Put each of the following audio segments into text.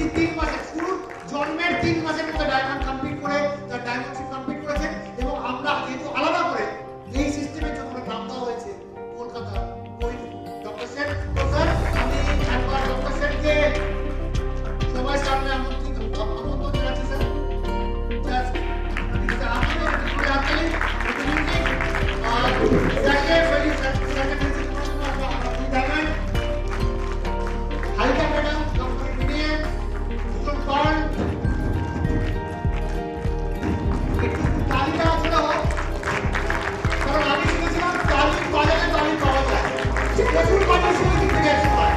তিনি 3 মাসে শুরু জন্মের 3 মাসের মধ্যে ডায়মন্ড কমপ্লিট করে তার ডায়মন্ডশিপ কমপ্লিট করেছেন এবং আমরা যেহেতু আলাদা করে এই সিস্টেমের জন্য নাম দেওয়া হয়েছে কলকাতা ডক্টর সেন। তো স্যার আমি একবার ডক্টর সেনকে সবাই সামনে আমন্ত্রণ জানাচ্ছি স্যার। জাস্ট আমাদের একটু হাততালি স্যারকে ভেরি স্যারকে ডায়মন্ড হাইকা ম্যাডাম ডক্টর মিডিয়ান ভূষণ পাল একটু তালিকা আসলে হোক কারণ আমি শুনেছিলাম তালি বাজারে তালি পাওয়া যায় প্রচুর মানুষ শুনেছি থেকে আসতে পারে।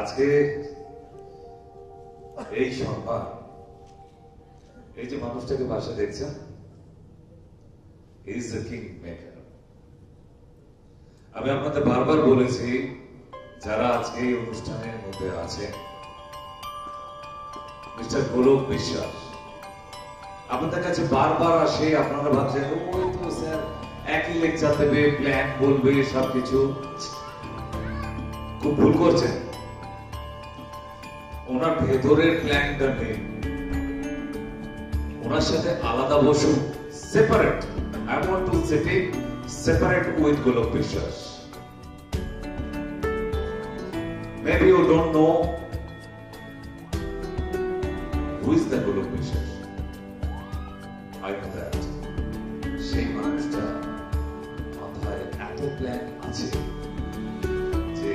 আজকে এই সম্মান এই যে মানুষটাকে পাশে দেখছেন ইজ দ্য কিং মেকার। আমি আপনাদের বারবার বলেছি যারা আজকে এই অনুষ্ঠানের মধ্যে আছে মিস্টার গোলক বিশ্বাস আপনাদের কাছে বারবার আসে, আপনারা ভাবছেন ওই তো স্যার একই লেকচার দেবে, প্ল্যান বলবে, সবকিছু। খুব ভুল করছেন, ওনার ভেতরের প্ল্যানটা নেই, ওনার সাথে আলাদা বসুন, separate. I want to sit separate with Golok Biswas. Maybe you don't know who is the গোলক বিশ্বাস. I know that. সেই মানুষটা মাথায় এত প্ল্যান আছে যে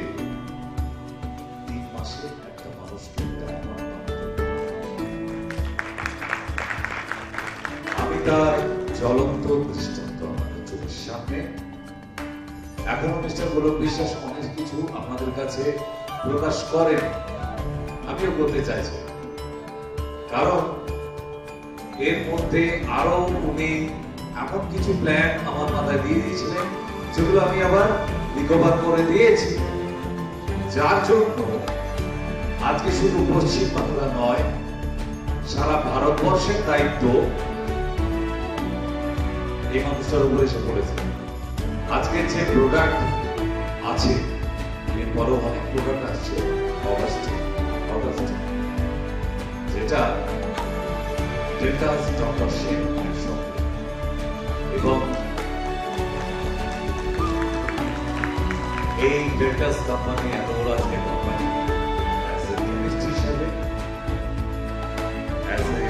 3 মাসে একটা মানুষকে আমি তার জ্বলন্ত দৃষ্টান্ত আমাদের চোখের সামনে। এখনো মিস্টার গোলক বিশ্বাস অনেক কিছু আপনাদের কাছে প্রকাশ করেন, আমিও করতে চাইছি, কারণ এর মধ্যে আরো উনি এমন কিছু প্ল্যান আমার মাথায় দিয়ে দিয়েছিলেন যেগুলো আমি আবার রিকভার করে দিয়েছি, যার জন্য আজকে শুধু পশ্চিম বাংলা নয় সারা ভারতবর্ষের দায়িত্ব এই মানুষটার উপরে এসে পড়েছে। আজকে যে প্রোডাক্ট আছে এরপরও অনেক প্রোডাক্ট আসছে অগাস্টে যেটা ডেল্টাস ডক্টর সেন এবং এই ডেল্টাস কোম্পানি এত বড় আজকে কোম্পানি অ্যাজ এ কেমিস্ট্রি হিসেবে অ্যাজ এ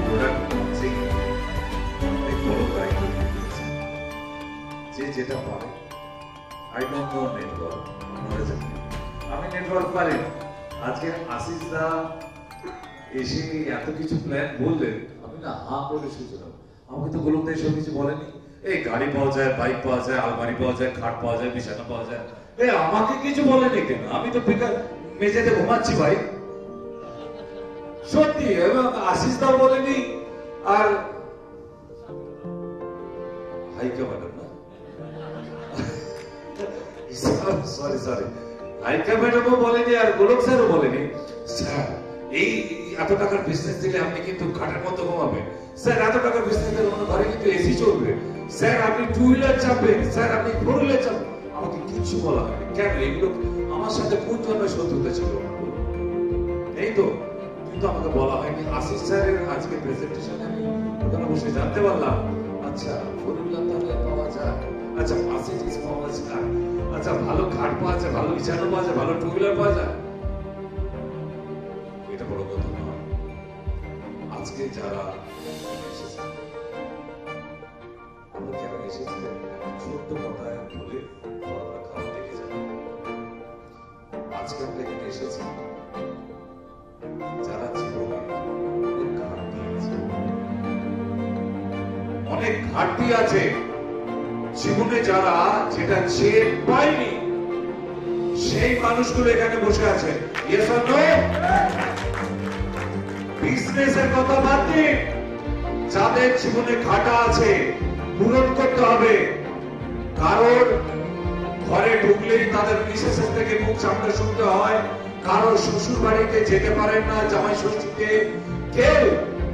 প্রোডাক্ট লঞ্চিং অনেক বড় দায়িত্ব নিয়েছে। যে যেটা পারে আই ডোন্ট নো নেটওয়ার্ক, আমি নেটওয়ার্ক পারি। আজকে আশিস দা এসে এত কিছু প্ল্যান বললেন, আমি না হা করে শুনছিলাম। আমাকে তো গোলক দা এসব কিছু বলেনি। এই গাড়ি পাওয়া যায়, বাইক পাওয়া যায়, আলমারি পাওয়া যায়, খাট পাওয়া যায়, বিছানা পাওয়া যায়, এই আমাকে কিছু বলেনি কেন? আমি তো বেকার মেঝেতে ঘুমাচ্ছি ভাই, সত্যি। এবং আশিস দাও বলেনি, আর হাইকা ম্যাডাম না, সরি হাইকা ম্যাডামও বলেনি, আর গোলক স্যারও বলেনি স্যার এই এত টাকার বিজনেস দিলে আপনি কিন্তু ঘাটের মতো ঘুমাবেন, স্যার এত টাকার বিজনেস দিলে আপনার ঘরে কিন্তু এসি চলবে, স্যার আপনি 2 হুইলার চাপবেন, স্যার আপনি 4 হুইলার চাপবেন। আমাকে কিছু বলা হয়নি কেন? এগুলো আমার সাথে কোন জন্মের শত্রুতা ছিল? এই তো, কিন্তু আমাকে বলা হয়নি। আশিস স্যারের আজকে প্রেজেন্টেশনে আমি ওখানে বসে জানতে পারলাম আচ্ছা 4 হুইলার তাহলে পাওয়া যায়, আচ্ছা ফাসিলিটিস পাওয়া যায়, আচ্ছা ভালো খাট পাওয়া যায়, ভালো বিছানা পাওয়া যায়, ভালো 2 হুইলার পাওয়া যায়। এটা বড় কথা নয়। আজকে যারা এসেছেন, আমরা যারা এসেছিলেন ছোট্ট কথায় বলে খাওয়া দেখে যাবেন। আজকে আমরা এখানে এসেছি যারা জীবনে অনেক ঘাটতি আছে, জীবনে যারা যেটা চেয়ে পায়নি সেই মানুষগুলো এখানে বসে আছে। বিজনেসের কথা বাদ দিন, যাদের জীবনে ঘাটা আছে পূরণ করতে হবে। কারণ ঘরে ঢুকলেই তাদের মিসেসের থেকে মুখ সামনে শুনতে হয়, কারো শ্বশুর বাড়িতে যেতে পারেন না, জামাই ষষ্ঠীতে কেউ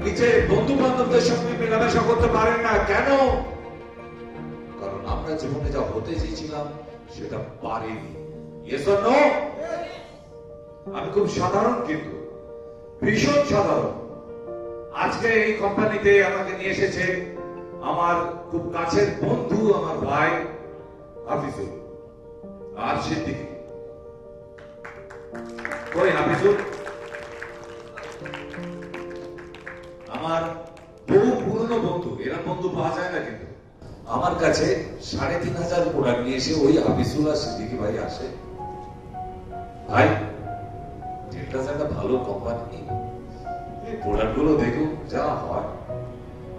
নিজের বন্ধু বান্ধবদের সঙ্গে মেলামেশা করতে পারেন না। কেন? কারণ আমরা জীবনে যা হতে চেয়েছিলাম সেটা পারিনি। আমি খুব সাধারণ, কিন্তু ভীষণ সাধারণ। আজকে এই কোম্পানিতে আমাকে নিয়ে এসেছে আমার খুব কাছের বন্ধু, আমার ভাই হাফিজুল আর সিদ্দিকী। কই হাফিজুল? আমার বহু পুরনো বন্ধু, এরা বন্ধু পাওয়া যায় না, কিন্তু আমার কাছে ৩৫০০ প্রোডাক্ট নিয়ে এসে ওই হাফিজুল আর সিদ্দিকী ভাই আসে, ভাই ডেল্টাস একটা ভালো কোম্পানি, এই প্রোডাক্ট গুলো দেখুন যা হয়।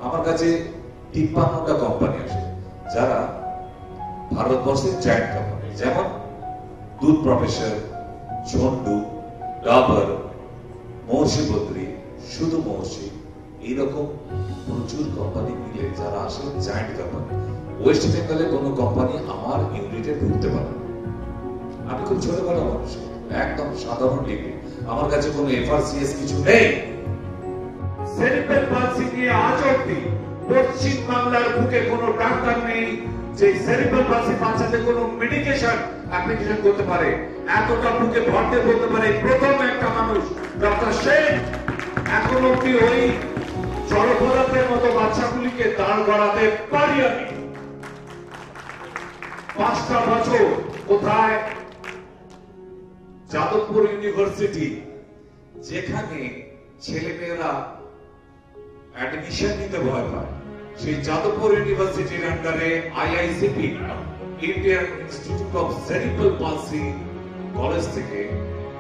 আমার কাছে ৫৩টা কোম্পানি আসে যারা ভারতবর্ষের জায়ান্ট কোম্পানি, যেমন দুধ প্রফেসর, ঝন্ডু, ডাবর, মহর্ষি বদ্রী, শুধু মহর্ষি, এইরকম প্রচুর কোম্পানি মিলে যারা আসে জায়ান্ট কোম্পানি। ওয়েস্ট বেঙ্গলে কোনো কোম্পানি আমার ইউনিটে ঢুকতে পারে না। আমি খুব ছোটবেলা মানুষ, একদম সাধারণ ডিগ্রি, আমার কাছে কোনো এফআরসিএস কিছু নেই। সেরিব্রাল পালসি নিয়ে আজ অবধি পশ্চিম বাংলার বুকে কোনো ডাক্তার নেই যে সেরিব্রাল পালসি বাচ্চাদের কোনো মেডিকেশন অ্যাপ্লিকেশন করতে পারে। এতটা বুকে ভরতে বলতে পারে প্রথম একটা মানুষ ডক্টর শেখ। এখন অবধি ওই জড়পদার্থের মতো বাচ্চাগুলিকে দাঁড় করাতে পারি আমি। 5টা বছর কোথায়? যাদবপুর ইউনিভার্সিটি, যেখানে ছেলেমেয়েরা অ্যাডমিশন নিতে ভয় পায়, সেই যাদবপুর ইউনিভার্সিটির আন্ডারে আইআইসিপি, Indian institute of cerebral palsy college থেকে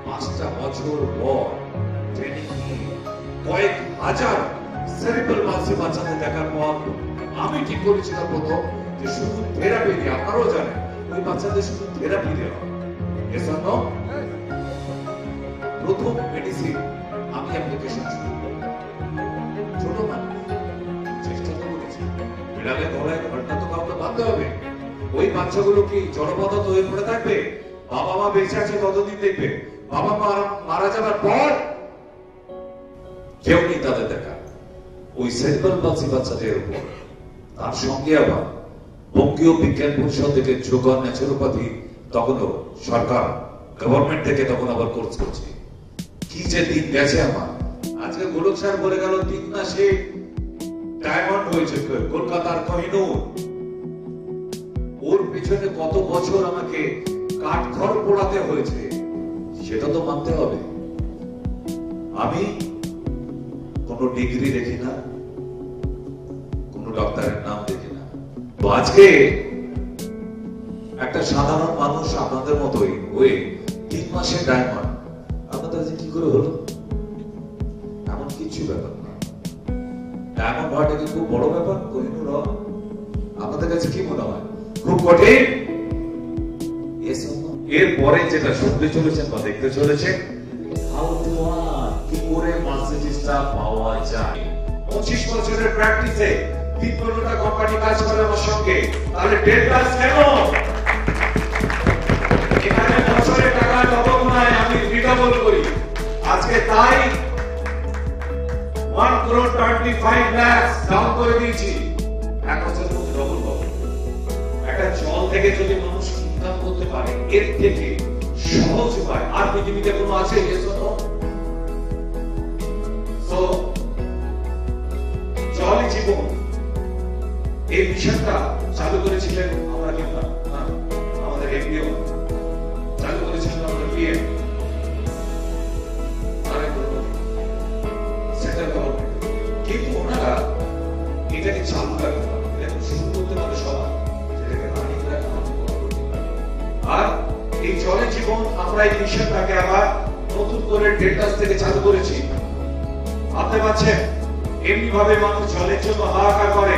5টা বছর পর ট্রেনিং নিয়ে কয়েক হাজার সেরিব্রাল পালসি বাচ্চাদের দেখার পর আমি ঠিক করেছিলাম প্রথম যে শুধু থেরাপি দিয়ে, আপনারাও জানেন ওই বাচ্চাদের শুধু থেরাপি দেওয়া, এজন্য প্রথম মেডিসিন আমি অ্যাপ্লিকেশন শুরু করি। ছোট মানুষ চেষ্টা তো করেছি, বিড়ালে গলায় ঘটনা তো কাউকে বাঁধতে হবে। ওই বাচ্চাগুলো কি জড়পদার্থ হয়ে পড়ে থাকবে? বাবা মা বেঁচে আছে ততদিন দেখবে, বাবা মা মারা যাবার পর কেউ নেই তাদের দেখা। ওই সেরিব্রাল পালসি বাচ্চাদের উপর, তার সঙ্গে আবার বঙ্গীয় বিজ্ঞান পরিষদ থেকে যোগ ন্যাচুরোপ্যাথি, তখনও সরকার গভর্নমেন্ট থেকে তখন আবার কোর্স করছে। কি যে দিন গেছে আমার। আজকে গোলক স্যার বলে গেল 3 মাসে ডায়মন্ড হয়েছে কলকাতার কোহিনূর। ওর পিছনে কত বছর আমাকে কাঠখড় পোড়াতে হয়েছে সেটা তো মানতে হবে। আমি কোনো ডিগ্রি দেখি না, কোনো ডক্টরের নাম দেখি না। তো আজকে একটা সাধারণ মানুষ আপনাদের মতোই ওই 3 মাসে ডায়মন্ড, আপনাদের যে কি করে হলো? এমন কিছু ব্যাপার না। ডায়মন্ড হওয়াটা কি খুব বড় ব্যাপার? কোহিনূর হওয়া আপনাদের কাছে কি মনে হয়? খুব কঠিন? এরপরে যেটা শুনতে চলেছেন বা দেখতে চলেছেন, কি করে মার্সিডিজটা পাওয়া যায়। 25 বছরের প্র্যাকটিসে 3-4টা কোম্পানি কাজ করে আমার সঙ্গে, তাহলে ডেল্টাস কেন? এখানে বছরে টাকা ডবল নয়, আমি রিডবল করি। আজকে তাই 1,25 লাখ ডাউন করে দিয়েছি। 1 বছরের মধ্যে ডবল পাবো। একটা জল থেকে যদি মানুষ ইনকাম করতে পারে, এর থেকে সহজ উপায় আর পৃথিবীতে কোনো আছে? জলই জীবন, এই মিশনটা চালু করেছিলেন আমরা কিন্তু আমাদের এমপিও, চালু করেছিলেন আমাদের পিএম, সেন্ট্রাল গভর্নমেন্ট। এই মিশনটাকে আবার নতুন করে ডেল্টাস থেকে চালু করেছি। ভাবতে পারছেন এমনি ভাবে মানুষ জলের জন্য হাহাকার করে।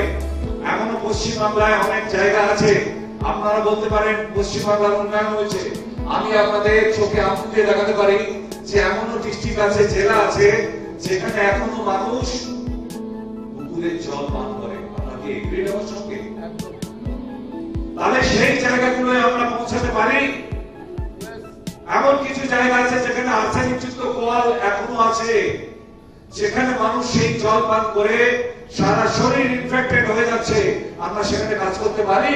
এমনও পশ্চিমবাংলায় অনেক জায়গা আছে, আপনারা বলতে পারেন পশ্চিমবাংলার উন্নয়ন হয়েছে। আমি আপনাদের চোখে আঙুল দিয়ে দেখাতে পারি যে এমনও ডিস্ট্রিক্ট আছে, জেলা আছে যেখানে এখনো মানুষ পুকুরের জল পান করে। আপনাকে এগ্রি আমার সঙ্গে? তাহলে সেই জায়গাগুলোয় আমরা পৌঁছাতে পারি। এমন কিছু জায়গা আছে যেখানে আর্সেনিক যুক্ত কোয়াল এখনো আছে, যেখানে মানুষ সেই জল পান করে সারা শরীর ইনফেক্টেড হয়ে যাচ্ছে। আমরা সেখানে কাজ করতে পারি।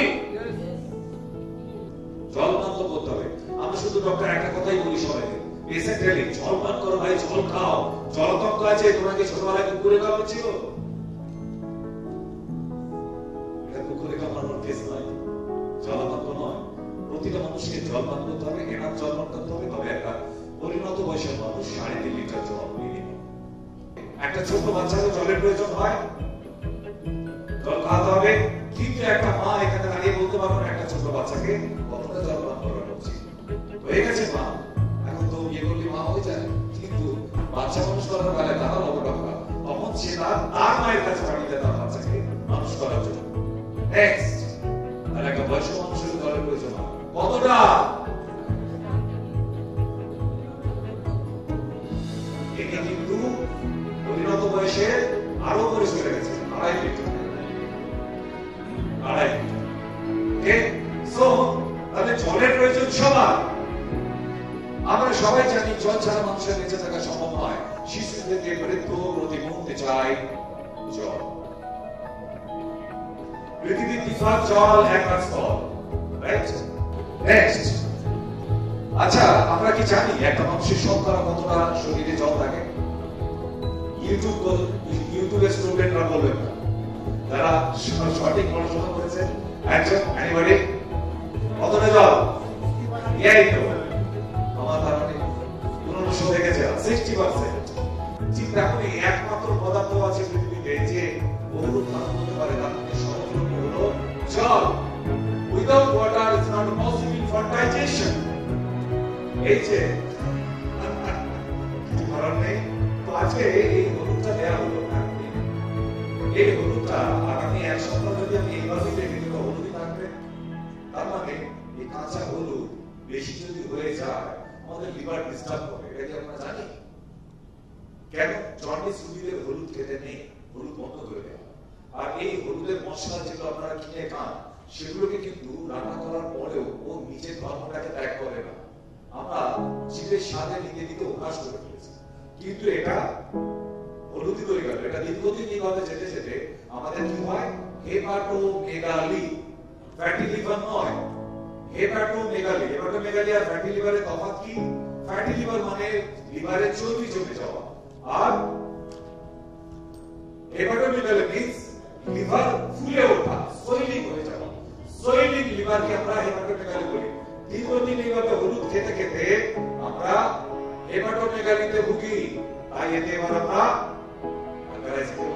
জল পান তো করতে হবে। আমরা শুধু ডক্টর একটা কথাই বলি সবাইকে, পেশেন্টলি জল পান করো ভাই, জল খাও। জলতঙ্ক আছে, তোমাকে ছোটবেলায় কুকুরে খাওয়া হচ্ছিল? এটা কুকুরে খাওয়ানোর কেস নয়, জলতঙ্ক নয়। প্রতিটা মানুষকে জল পান করতে হবে, এনার জল পান করতে হবে। তবে একটা পরিণত বয়সের মানুষ 3.5 লিটার জল মিনিমাম। একটা ছোট বাচ্চাকে জলের প্রয়োজন হয়, জল খাওয়াতে হবে। কিন্তু একটা মা এখানে দাঁড়িয়ে বলতে পারবেন একটা ছোট বাচ্চাকে কতটা জল পান করানো উচিত? হয়ে গেছে মা, এখন তো বিয়ে করলে মা হয়ে যায়, কিন্তু বাচ্চা মানুষ করার বেলায় তারা অবকাঠা, তখন সে তার মায়ের কাছে বাড়িতে তার বাচ্চাকে মানুষ করার জন্য। নেক্সট, আর একটা বয়স্ক মানুষের জলের প্রয়োজন হয় কতটা? এটি কিন্তু পরিণত বয়সে আরো করে চলে গেছে 2.5 লিটার। 2.5 লিটার। সো তাহলে জলের প্রয়োজন সবার। আমরা সবাই জানি জল ছাড়া মানুষের বেঁচে থাকা সম্ভব নয়। শিশু থেকে বৃদ্ধ প্রতি মুহূর্তে চাই জল। পৃথিবীর তিফার জল একবার স্থল, রাইট? নেক্সট, আচ্ছা আমরা কি জানি একটা মানুষের শতকরা কতটা শরীরে জল থাকে? ইউটিউবের স্টুডেন্টরা বলবেন না, যারা সঠিক পড়াশোনা করেছেন। একজন এনিবডি কতটা জল? এই তো আমার ধারণা 1500 দেখেছে 60%। চিন্তা করি একমাত্র পদার্থ আছে পৃথিবীতে যে বহুরূপ ধারণ করতে পারে, তার মধ্যে সর্বপ্রথম হলো জল। Without water is not possible for digestion. এই যে কারণ নেই তো আজকে এই হলুদটা দেওয়া হলো। এই হলুদটা আগামী 1 সপ্তাহ যদি আমি এইভাবে রেখে দিই হলুদই থাকবে। তার মানে এই কাঁচা হলুদ বেশি যদি হয়ে যায় আমাদের লিভার ডিস্টার্ব করে। এটা কি আপনারা জানেন? কেন? জন্ডিস রোগীদের হলুদ খেতে নেই, হলুদ বন্ধ করে দেওয়া। আর এই হলুদের মশলা যেগুলো আপনারা কিনে খান সেগুলোকে কিন্তু রান্না করার পরেও ও নিজের ধর্মটাকে ত্যাগ করে না। আমরা জিভের স্বাদে নিতে নিতে অভ্যাস করে ফেলেছি, কিন্তু এটা হলুদই তৈরি করে। এটা দীর্ঘদিন এইভাবে যেতে যেতে আমাদের কি হয়? হেপাটোমেগালি, ফ্যাটি লিভার নয়, হেপাটোমেগালি। হেপাটোমেগালি আর ফ্যাটি লিভারের তফাৎ কি? ফ্যাটি লিভার মানে লিভারে চর্বি জমে যাওয়া, আর হেপাটোমেগালি মিন্স লিভার ফুলে ওঠা, সোয়েলিং হয়ে যাওয়া। সোয়েলিং লিভারকে আমরা হেপাটোমেগালি বলি। দীর্ঘদিন এইভাবে হলুদ খেতে খেতে আমরা হেপাটোমেগালিতে ভুগি। তাই এতে এবার আমরা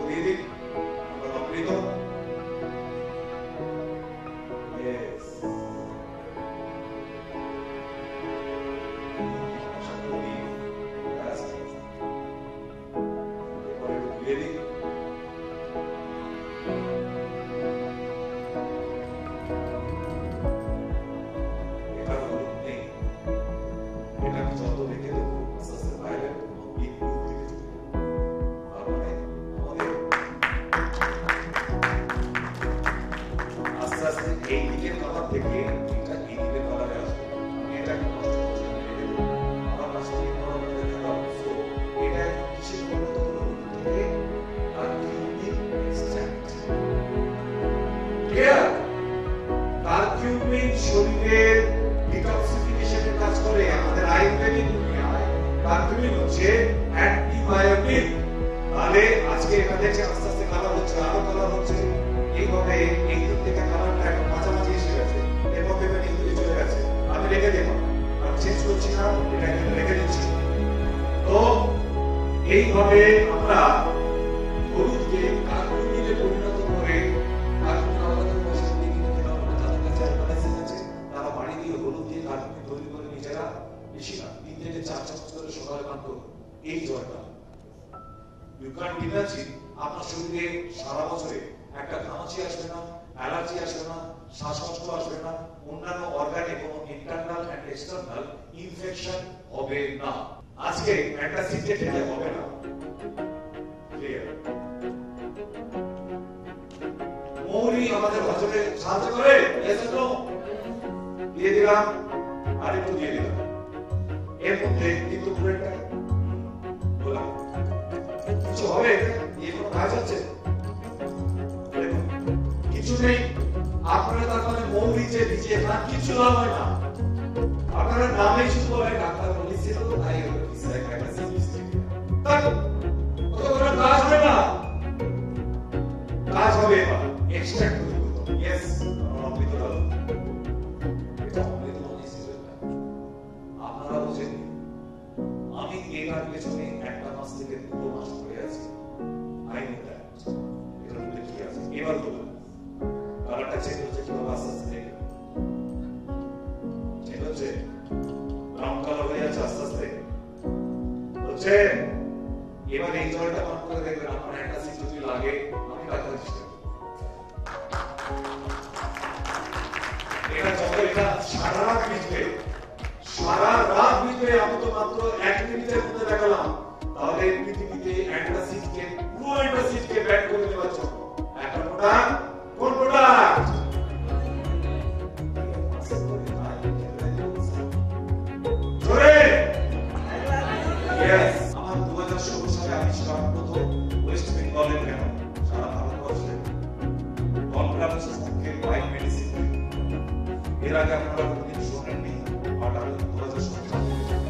দিয়ে দিই, আমরা অমৃত। শরীরের ডিটক্সিফিকেশনের কাজ করে। আমাদের আয়ুর্বেদিক দুনিয়ায় কার্কিউমিন হচ্ছে অ্যান্টিবায়োটিক। তাহলে আজকে এটা দেখছে আস্তে আস্তে কালার হচ্ছে, আরো কালার হচ্ছে। এইভাবে এই দিক থেকে কালারটা এখন মাঝামাঝি এসে গেছে, এরপর দেখবেন এগুলি চলে গেছে। আমি রেখে দিলাম, আমি চেঞ্জ করছি না, এটা এখানে রেখে দিচ্ছি। তো এইভাবে আমরা হলুদকে কার্কিউমিনে পরিণত করে হলুদ দিয়ে কার্কিউমিন তৈরি করে নিজেরা বেশি না can't imagine আপনার শরীরে সারা বছরে একটা ঘামাচি আসবে না, অ্যালার্জি আসবে না, শ্বাসকষ্ট আসবে না, অন্যান্য অর্গানে কোনো ইন্টারনাল এন্ড এক্সটার্নাল ইনফেকশন হবে না। আজকে অ্যান্টাসিড খেলে হবে না। ক্লিয়ার? মৌরি আমাদের হজমে সাহায্য করে, ইয়েস অর নো? দিয়ে দিলাম, আরেকটু দিয়ে দিলাম। এর মধ্যে কিন্তু পুরোটা বললাম কিছু হবে, এই কোনো কাজ হচ্ছে কিছু নেই। আপনারা তার মানে মৌরি যে ভিজিয়ে খান কিছু লাভ হয় না। আপনারা নামে শুধু বলে ডাক্তার বলেছিল তাই কিছু একটা সিস্টেম তাই তো কোনো কাজ হবে না। কাজ হবে এবার এক্সট্রাক্ট করে দিতে হবে। ইয়েস, অমৃত হলো এটা অমৃত মানে সিজন না। আপনারা বুঝেন আমি এটার পেছনে একটা মাস থেকে 2 মাস ধরে আছি। আই নো দ্যাট এটার মধ্যে কি আছে এবার বলুন। কালারটা চেঞ্জ হচ্ছে কিভাবে আস্তে আস্তে চেঞ্জ হচ্ছে, ব্রাউন কালার হয়ে যাচ্ছে আস্তে আস্তে হচ্ছে। এবার এই জলটা পান করে দেখবেন আপনার একটা সিট যদি লাগে আমি ডাক্তার চেষ্টা করব। এটা যত এটা সারা রাত ভিজবে, সারা রাত ভিজবে। আমি তো মাত্র 1 মিনিটের মধ্যে দেখালাম। তাহলে পৃথিবীতে অ্যান্টাসিডকে পুরো অ্যান্টাসিডকে ব্যান করে দেওয়ার জন্য একটা প্রোডাক্ট, কোন প্রোডাক্ট? জোরে ইয়েস। আমার 2016 সালে আবিষ্কার প্রথম ওয়েস্ট বেঙ্গলের কেন সারা ভারতবর্ষে কনফারেন্সের পক্ষে পাইপ মেডিসিন। এর আগে আপনারা কোনদিন শোনেননি, বাট আমি 2016 সালে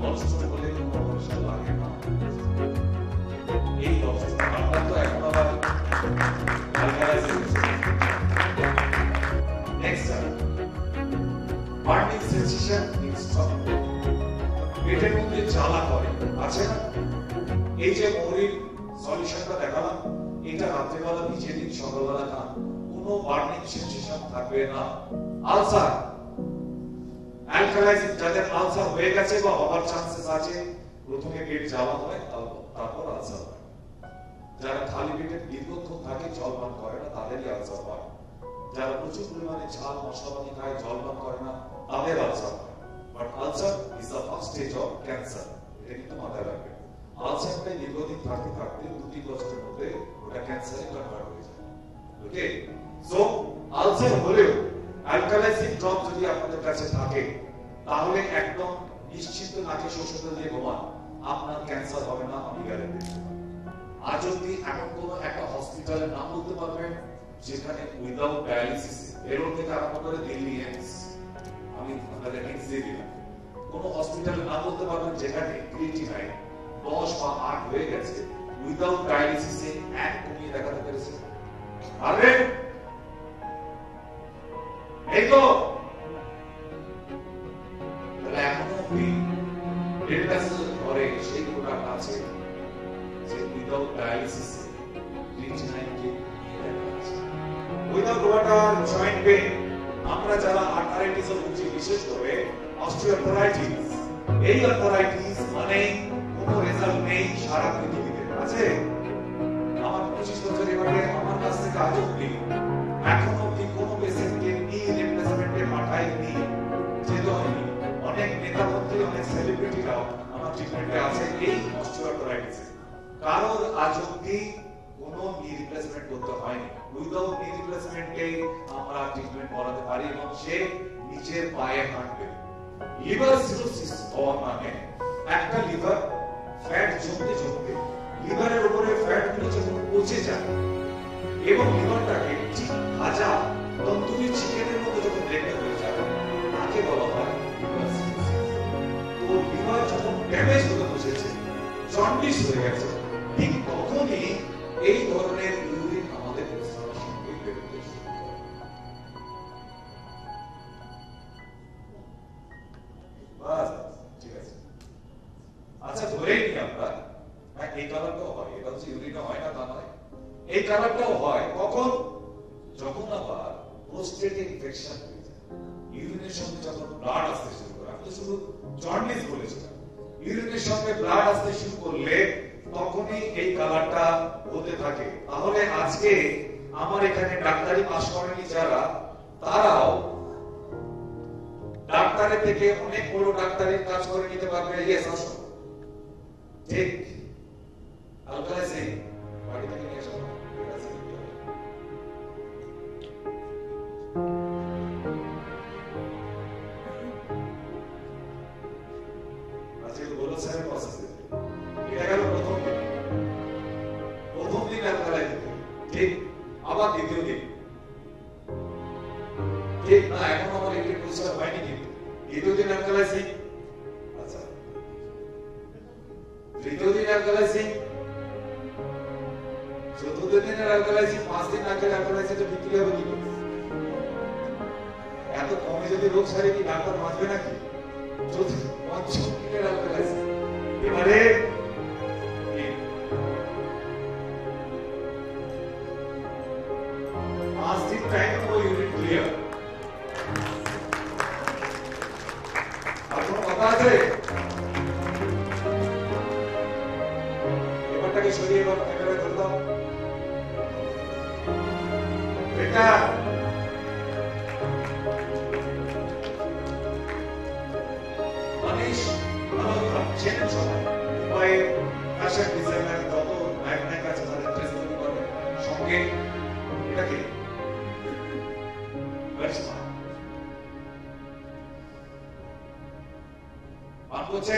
গল্পটা বলে কমার্শিয়াল লাগে না। এই গল্পটা আমরা তো এখন আবার next burning sensation in stomach, পেটের মধ্যে জ্বালা করে আছে না? এই যে মৌরির সলিউশনটা দেখালাম, এটা রাত্রিবেলা ভিজিয়ে দিন, সকালবেলা খান, কোনো বার্নিং সেন্সেশন থাকবে না। আলসার, অ্যালকালাইজিং, যাদের আলসার হয়ে গেছে বা হওয়ার চান্সেস আছে, প্রথমে পেট জ্বালা হয় তারপর আলসার হয়। যারা খালি পেটে দীর্ঘক্ষণ থাকে জল পান করে না তাদেরই আলসার হয়। যারা প্রচুর পরিমাণে ঝাল মশলাপাতি খায় জল পান করে না তাদের আলসার হয়। But ulcer is the first stage of cancer, এটা কিন্তু মাথায় রাখবেন। আলসারটা দীর্ঘদিন থাকতে থাকতে 2-3 বছরের মধ্যে ওটা ক্যান্সারে কনভার্ট হয়ে যায়। ওকে, সো আলসার হলেও অ্যালকালাইজিং ড্রপ যদি আপনাদের কাছে থাকে তাহলে একদম নিশ্চিন্ত নাকে সরষের তেল দিয়ে ঘুমান, আপনার ক্যান্সার হবে না, আমি গ্যারান্টি। আর যদি এমন কোন একটা হসপিটালের নাম বলতে পারবেন যেখানে উইদাউট ডায়ালিসিস এরোর থেকে আরম্ভ করে দিল্লি এমস, আমি আপনাদের হিন্টস দিয়ে দিলাম, কোন হসপিটালের নাম বলতে পারবেন যেখানে ক্রিয়েটিনাইন 10 বা 8 হয়ে গেছে, উইদাউট ডায়ালিসিসে 1 কমিয়ে দেখাতে পেরেছে? পারবেন? এই তো তাহলে এখনো অব্দি ডেটাসের ঘরে সেই প্রোডাক্ট আছে যে উইদাউট ডায়ালিসিস ক্রিয়েটিনাইনকে নিয়ে দেখা আছে। উইদাউট ওয়াটার জয়েন্ট পেইন, আমরা যারা আর্থারাইটিসে ভুগছি, বিশেষ করে অস্টিওআর্থারাইটিস, এই আর্থারাইটিস মানে কোনো রেজাল্ট নেই সারা পৃথিবীতে আছে। আমার 25 বছর এবারে আমার কাছ থেকে আজ অব্দি এখন অব্দি কোনো পেশেন্টকে নি রিপ্লেসমেন্টে পাঠায়নি, যেতে হয়নি। অনেক নেতা মন্ত্রী, অনেক সেলিব্রিটিরাও আমার ট্রিটমেন্টে আছে এই অস্টিওআর্থারাইটিসে। কারোর আজ অব্দি কোনো নি রিপ্লেসমেন্ট করতে হয়নি। উইদাউট নি রিপ্লেসমেন্টে আমরা ট্রিটমেন্ট করাতে পারি এবং সে নিজের পায়ে হাঁটবে। লিভার সিরোসিস হওয়ার মানে একটা লিভার ফ্যাট জমতে জমতে লিভারের উপরে ফ্যাট গুলো যখন পচে যায় এবং লিভারটাকে ঠিক ভাজা তন্দুরি চিকেনের মতো যখন দেখতে হয়ে যায়, তাকে বলা হয় লিভার সিরোসিস। তো লিভার যখন ড্যামেজ হতে বসেছে, জন্ডিস হয়ে গেছে, ঠিক তখনই এই ধরনের ইউরিন আমাদের প্রস্রাবের সঙ্গে বেরোতে শুরু করে। বাস, ঠিক আছে। আচ্ছা, ধরেই নি আমরা, হ্যাঁ এই কালারটাও হয়, এটা হচ্ছে ইউরিনও হয় না তা নয়, এই কালারটাও হয় কখন? যখন আবার প্রোস্টেট ইনফেকশন হয়ে যায়, ইউরিনের সঙ্গে যখন ব্লাড আসতে শুরু করে। আমি তো শুধু জন্ডিস বলেছিলাম, ইউরিনের সঙ্গে ব্লাড আসতে শুরু করলে তখনই এই কালারটা হতে থাকে। তাহলে আজকে আমার এখানে ডাক্তারি পাস করেনি যারা, তারাও ডাক্তারের থেকে অনেক বড় ডাক্তারের কাজ করে নিতে পারবে। ইয়েস, আসো। ঠিক আলকালাইজিং বাড়ি থেকে নিয়ে আসো। আজকে তো বলো স্যারের প্রসেস এটা গেল প্রথম দিন। প্রথম দিন আলকালাইজিং, ঠিক। আবার দ্বিতীয় দিন, ঠিক না? এখন আমার এগুলি পরিষ্কার হয়নি, কিন্তু দ্বিতীয় দিন অ্যালকালাইজিং, আচ্ছা, তৃতীয় দিন অ্যালকালাইজিং, চতুর্থ দিনের অ্যালকালাইজিং, 5 দিন আগে অ্যালকালাইজিংটা বিক্রি হবে কি করে? এত কমে যদি রোগ সারে কি ডাক্তার বাঁচবে নাকি? পঞ্চম দিনের অ্যালকালাইজিং, এবারে 5 দিন টাইম ও ইউনিট ক্লিয়ার। আছে এবারটাকে সরিয়ে এবার ক্যামেরা ধরে দাও। এটা মানিশ মালহোত্রা চেনেন সবাই, মুম্বাইয়ের ফ্যাশন ডিজাইনার যত নায়ক নায়িকা আছে তাদের ড্রেস তৈরি করে। সঙ্গে এটা কি মান করছে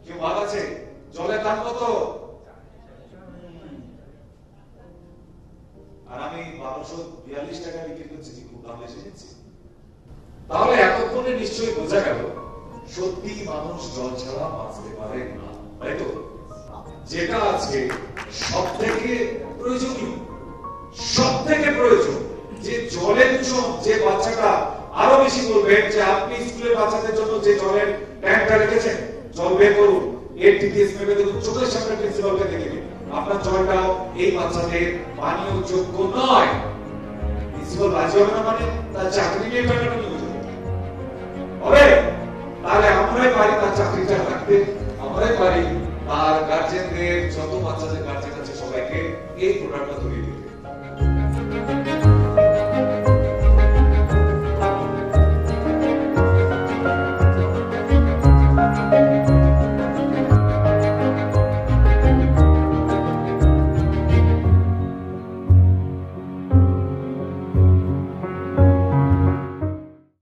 কেউ? ভালো আছে? জলের দাম কত? আর আমি 1242 টাকা বিক্রি করছি, খুব দাম বেশি নিচ্ছি। তাহলে এতক্ষণে নিশ্চয়ই বোঝা গেল সত্যি মানুষ জল ছাড়া বাঁচতে পারে না, তাই তো? যেটা আছে সব থেকে প্রয়োজনীয়, সব থেকে প্রয়োজন, যে জলের দূষণ, যে বাচ্চাটা আরো বেশি বলবেন যে আপনি স্কুলের বাচ্চাদের জন্য যে জলের ট্যাঙ্কটা রেখেছেন, জল বের করুন, এর টিপিএস মেপে দেখুন, চোখের সামনে প্রিন্সিপালকে দেখে দিন আপনার জলটা এই বাচ্চাদের পানীয় যোগ্য নয়। প্রিন্সিপাল রাজি হবে না মানে তার চাকরি নিয়ে টাকাটা নিয়ে হবে। তাহলে আমরাই পারি তার চাকরিটা রাখতে, আমরাই পারি তার গার্জেনদের, যত বাচ্চাদের গার্জেন আছে সবাইকে এই প্রোডাক্টটা ধরিয়ে দিতে।